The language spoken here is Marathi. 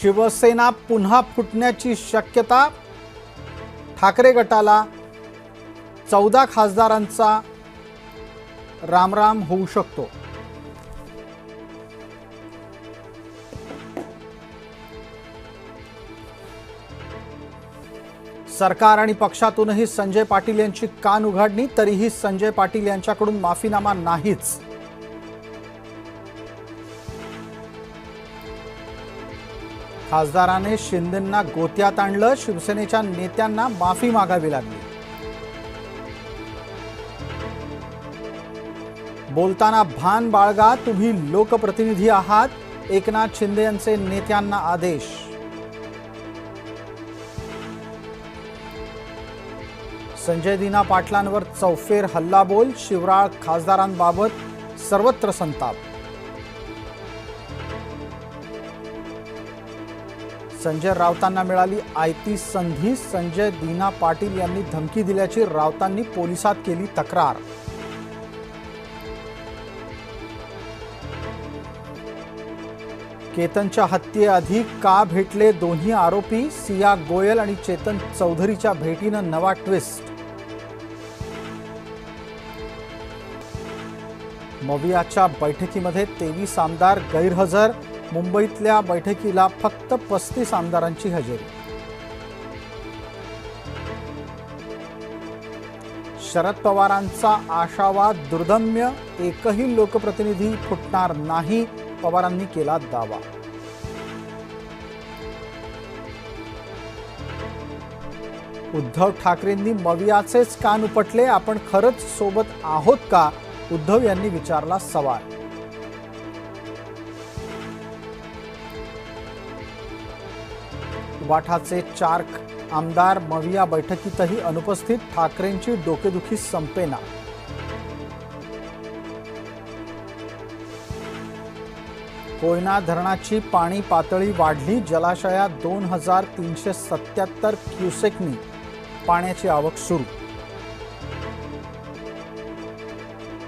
शिवसेना पुन्हा फुटण्याची शक्यता। ठाकरे गटाला 14 खासदारांचा रामराम होऊ शकतो। सरकार आणि पक्षातूनही संजय पाटील यांची कान उघडणी, तरीही संजय पाटील यांच्याकडून माफीनामा नाहीच। खासदाराने शिंदेंना गोत्यात आणलं, शिवसेनेच्या नेत्यांना माफी मागावी लागली। बोलताना भान बाळगा, तुम्ही लोकप्रतिनिधी आहात, एकनाथ शिंदे यांचे नेत्यांना आदेश। संजय दिना पाटलांवर चौफेर हल्लाबोल, शिवराळ खासदारांबाबत सर्वत्र संताप। संजय राऊतांना मिळाली आयती संधी, संजय दिना पाटील यांनी धमकी दिल्याची राऊतांनी पोलिसात केली तक्रार। केतनच्या हत्येआधी का भेटले दोन्ही आरोपी, सिया गोयल आणि चेतन चौधरीच्या भेटीनं नवा ट्विस्ट। मवियाच्या बैठकीमध्ये 23 आमदार गैरहजर, मुंबईतल्या बैठकीला फक्त 35 आमदारांची हजेरी। शरद पवारांचा आशावाद दुर्दम्य, एकही लोकप्रतिनिधी फुटणार नाही, पवारांनी केला दावा। उद्धव ठाकरेंनी मवियाचेच कान उपटले, आपण खरंच सोबत आहोत का, उद्धव यांनी विचारला सवाल। उबाठाचे 4 आमदार मविया बैठकीतही अनुपस्थित, ठाकरेंची डोकेदुखी संपेना। कोयना धरणाची पाणी पातळी वाढली, जलाशयात 2377 क्युसेकनी पाण्याची आवक सुरू।